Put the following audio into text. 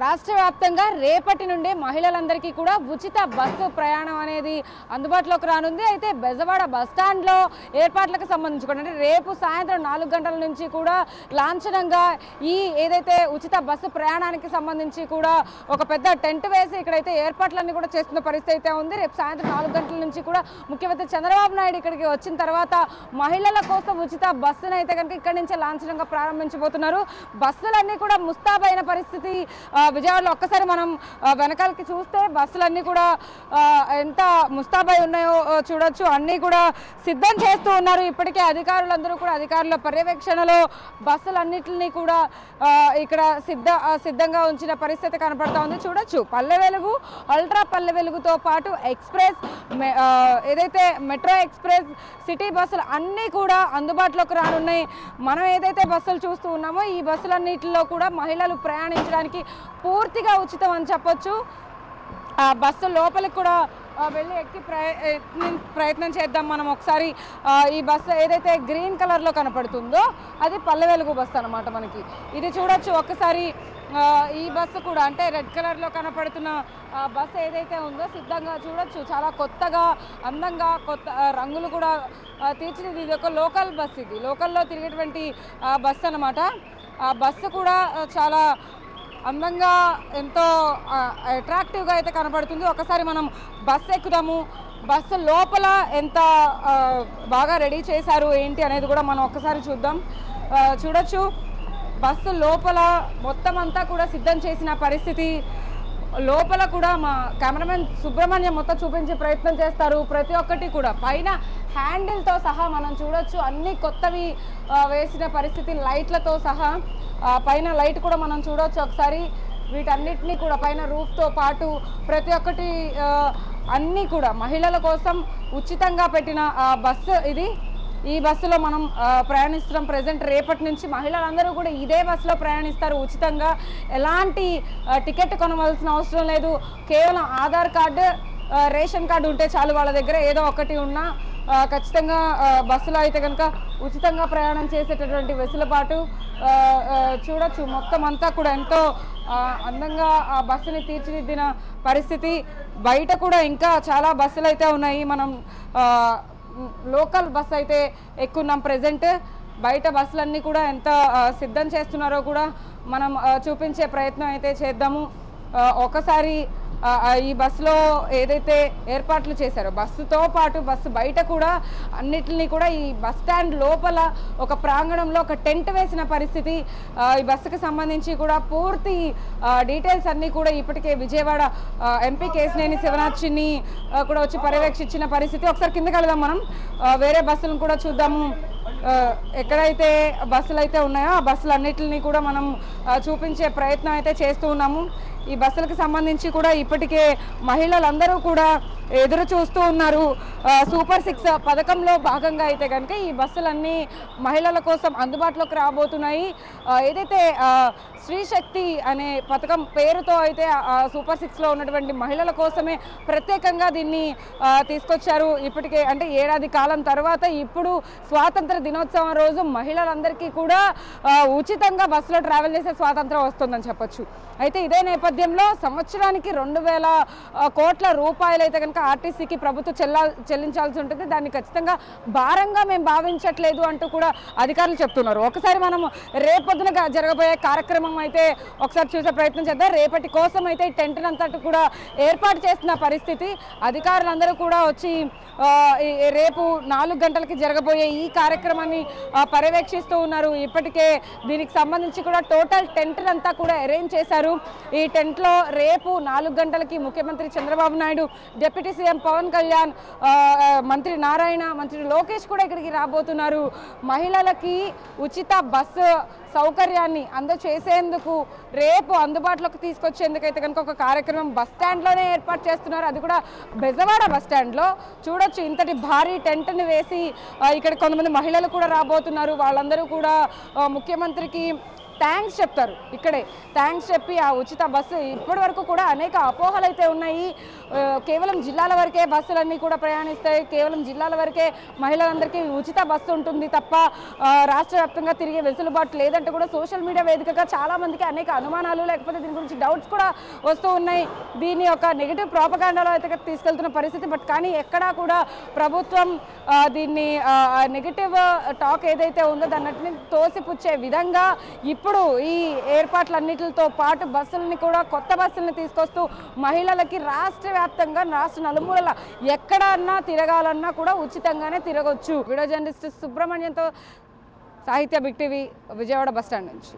రాష్ట్ర వ్యాప్తంగా రేపటి నుండి మహిళలందరికీ కూడా ఉచిత బస్సు ప్రయాణం అనేది అందుబాటులోకి రానుంది. అయితే బెజవాడ బస్టాండ్లో ఏర్పాట్లకు సంబంధించి రేపు సాయంత్రం 4 గంటల నుంచి కూడా లాంఛనంగా ఈ ఏదైతే ఉచిత బస్సు ప్రయాణానికి సంబంధించి కూడా ఒక పెద్ద టెంట్ వేసి ఇక్కడైతే ఏర్పాట్లన్నీ కూడా చేస్తున్న పరిస్థితి అయితే ఉంది. రేపు సాయంత్రం 4 గంటల నుంచి కూడా ముఖ్యమంత్రి చంద్రబాబు నాయుడు ఇక్కడికి వచ్చిన తర్వాత మహిళల కోసం ఉచిత బస్సును అయితే కనుక ఇక్కడి నుంచే లాంఛనంగా ప్రారంభించబోతున్నారు. బస్సులన్నీ కూడా ముస్తాబైన పరిస్థితి విజయవాడలో ఒక్కసారి మనం వెనకాలకి చూస్తే బస్సులన్నీ కూడా ఎంత ముస్తాబై ఉన్నాయో చూడొచ్చు. అన్నీ కూడా సిద్ధం చేస్తూ ఉన్నారు. ఇప్పటికే అధికారులందరూ కూడా అధికారుల పర్యవేక్షణలో బస్సులన్నింటినీ కూడా ఇక్కడ సిద్ధంగా ఉంచిన పరిస్థితి కనపడతా ఉంది. చూడొచ్చు పల్లె వెలుగు, అల్ట్రా పల్లె వెలుగుతో పాటు ఎక్స్ప్రెస్ ఏదైతే మెట్రో ఎక్స్ప్రెస్ సిటీ బస్సులు అన్నీ కూడా అందుబాటులోకి రానున్నాయి. మనం ఏదైతే బస్సులు చూస్తూ ఉన్నామో ఈ బస్సులన్నింటిలో కూడా మహిళలు ప్రయాణించడానికి పూర్తిగా ఉచితం అని చెప్పొచ్చు. బస్సు లోపలికి కూడా వెళ్ళి ఎక్కి ప్రయత్నం చేద్దాం మనం ఒకసారి. ఈ బస్సు ఏదైతే గ్రీన్ కలర్లో కనపడుతుందో అది పల్లె వెలుగు బస్సు అనమాట. మనకి ఇది చూడొచ్చు ఒక్కసారి. ఈ బస్సు కూడా అంటే రెడ్ కలర్లో కనపడుతున్న బస్సు ఏదైతే ఉందో సిద్ధంగా చూడొచ్చు. చాలా కొత్తగా అందంగా కొత్త రంగులు కూడా తీర్చిది. ఇది ఒక లోకల్ బస్సు, ఇది లోకల్లో తిరిగేటువంటి బస్సు అనమాట. ఆ బస్సు కూడా చాలా అందంగా ఎంతో అట్రాక్టివ్గా అయితే కనపడుతుంది. ఒకసారి మనం బస్సు ఎక్కుదాము. బస్సు లోపల ఎంత బాగా రెడీ చేశారు ఏంటి అనేది కూడా మనం ఒక్కసారి చూద్దాం. చూడొచ్చు బస్సు లోపల మొత్తం అంతా కూడా సిద్ధం చేసిన పరిస్థితి. లోపల కూడా మా కెమెరామెన్ సుబ్రహ్మణ్యం మొత్తం చూపించే ప్రయత్నం చేస్తారు. ప్రతి ఒక్కటి కూడా పైన హ్యాండిల్తో సహా మనం చూడొచ్చు అన్ని కొత్తవి వేసిన పరిస్థితి, లైట్లతో సహా. పైన లైట్ కూడా మనం చూడొచ్చు ఒకసారి. వీటన్నిటినీ కూడా పైన రూఫ్తో పాటు ప్రతి ఒక్కటి అన్నీ కూడా మహిళల కోసం ఉచితంగా పెట్టిన బస్సు ఇది. ఈ బస్సులో మనం ప్రయాణిస్తున్నాం. ప్రజెంట్ రేపటి నుంచి మహిళలందరూ కూడా ఇదే బస్సులో ప్రయాణిస్తారు ఉచితంగా. ఎలాంటి టికెట్ కొనవలసిన అవసరం లేదు. కేవలం ఆధార్ కార్డు, రేషన్ కార్డు ఉంటే చాలు. వాళ్ళ దగ్గర ఏదో ఒకటి ఉన్నా ఖచ్చితంగా బస్సులో అయితే కనుక ఉచితంగా ప్రయాణం చేసేటటువంటి వెసులుబాటు చూడొచ్చు. మొత్తం అంతా కూడా ఎంతో అందంగా ఆ బస్సుని తీర్చిదిద్దిన పరిస్థితి. బయట కూడా ఇంకా చాలా బస్సులు అయితే ఉన్నాయి. మనం లోకల్ బస్సు అయితే ఎక్కున్నాం. ప్రజెంట్ బయట బస్సులన్నీ కూడా ఎంత సిద్ధం చేస్తున్నారో కూడా మనం చూపించే ప్రయత్నం అయితే చేద్దాము. ఒకసారి ఈ బస్సులో ఏదైతే ఏర్పాట్లు చేశారో బస్సుతో పాటు బస్సు బయట కూడా అన్నిటిని కూడా ఈ బస్ స్టాండ్ లోపల ఒక ప్రాంగణంలో ఒక టెంట్ వేసిన పరిస్థితి. ఈ బస్సుకి సంబంధించి కూడా పూర్తి డీటెయిల్స్ అన్నీ కూడా ఇప్పటికే విజయవాడ ఎంపీ కేశినేని శివనాథ్ చిన్ని కూడా వచ్చి పర్యవేక్షించిన పరిస్థితి. ఒకసారి కిందకి వెళ్దాం మనం. వేరే బస్సులను కూడా చూద్దాము. ఎక్కడైతే బస్సులు అయితే ఉన్నాయో ఆ బస్సులన్నిటిని కూడా మనం చూపించే ప్రయత్నం అయితే చేస్తూ ఉన్నాము. ఈ బస్సులకు సంబంధించి కూడా ఇప్పటికే మహిళలందరూ కూడా ఎదురు చూస్తూ ఉన్నారు. సూపర్ 6 పథకంలో భాగంగా అయితే కనుక ఈ బస్సులన్నీ మహిళల కోసం అందుబాటులోకి రాబోతున్నాయి. ఏదైతే శ్రీశక్తి అనే పథకం పేరుతో అయితే సూపర్ 6లో ఉన్నటువంటి మహిళల కోసమే ప్రత్యేకంగా దీన్ని తీసుకొచ్చారు. ఇప్పటికే అంటే ఏడాది కాలం తర్వాత ఇప్పుడు స్వాతంత్ర దినోత్సవం రోజు మహిళలందరికీ కూడా ఉచితంగా బస్సులో ట్రావెల్ చేసే స్వాతంత్రం వస్తుందని చెప్పొచ్చు. అయితే ఇదే నేపథ్యంలో సంవత్సరానికి 2000 కోట్ల రూపాయలు అయితే కనుక ఆర్టీసీకి ప్రభుత్వం చెల్లించాల్సి ఉంటుంది. దాన్ని ఖచ్చితంగా భారంగా మేము భావించట్లేదు అంటూ కూడా అధికారులు చెప్తున్నారు. ఒకసారి మనం రేపొద్దున జరగబోయే కార్యక్రమం అయితే ఒకసారి చూసే ప్రయత్నం చేద్దాం. రేపటి కోసం అయితే టెంట్ అంతటి కూడా ఏర్పాటు చేస్తున్న పరిస్థితి. అధికారులందరూ కూడా వచ్చి రేపు 4 గంటలకి జరగబోయే ఈ కార్యక్రమాన్ని పర్యవేక్షిస్తూ ఉన్నారు. ఇప్పటికే దీనికి సంబంధించి కూడా టోటల్ టెంట్ అంతా కూడా అరేంజ్ చేశారు. ఈ టెంట్లో రేపు 4 గంటలకి ముఖ్యమంత్రి చంద్రబాబు నాయుడు, డిప్యూటీ సీఎం పవన్ కళ్యాణ్, మంత్రి నారాయణ, మంత్రి లోకేష్ కూడా ఇక్కడికి రాబోతున్నారు. మహిళలకి ఉచిత బస్సు సౌకర్యాన్ని అందచేసేందుకు రేపు అందుబాటులోకి తీసుకొచ్చేందుకైతే కనుక ఒక కార్యక్రమం బస్ స్టాండ్లోనే ఏర్పాటు చేస్తున్నారు. అది కూడా బెజవాడ బస్ స్టాండ్లో. చూడొచ్చు ఇంతటి భారీ టెంట్ని వేసి ఇక్కడ కొంతమంది మహిళలు కూడా రాబోతున్నారు. వాళ్ళందరూ కూడా ముఖ్యమంత్రికి థ్యాంక్స్ చెప్తారు. ఇక్కడే థ్యాంక్స్ చెప్పి ఆ ఉచిత బస్సు ఇప్పటి వరకు కూడా అనేక అపోహలు అయితే ఉన్నాయి. కేవలం జిల్లాల వరకే బస్సులన్నీ కూడా ప్రయాణిస్తాయి, కేవలం జిల్లాల వరకే మహిళలందరికీ ఉచిత బస్సు ఉంటుంది తప్ప రాష్ట్ర వ్యాప్తంగా తిరిగే వెసులుబాటు లేదంటే కూడా సోషల్ మీడియా వేదికగా చాలామందికి అనేక అనుమానాలు లేకపోతే దీని గురించి డౌట్స్ కూడా వస్తూ ఉన్నాయి. దీన్ని ఒక నెగిటివ్ ప్రాపగాండాలో అయితే తీసుకెళ్తున్న పరిస్థితి. బట్ కానీ ఎక్కడా కూడా ప్రభుత్వం దీన్ని నెగిటివ్ టాక్ ఏదైతే ఉందో దాన్ని తోసిపుచ్చే విధంగా ఇప్పుడు ఈ ఏర్పాట్లన్నిటితో పాటు బస్సులని కూడా కొత్త బస్సులను తీసుకొస్తూ మహిళలకి రాష్ట్ర వ్యాప్తంగా రాష్ట్ర నలుమూలల ఎక్కడన్నా తిరగాలన్నా కూడా ఉచితంగానే తిరగొచ్చు. వీడియో జర్నలిస్ట్ సుబ్రహ్మణ్యంతో సాహిత్య బిగ్ టీవీ, విజయవాడ బస్టాండ్ నుంచి.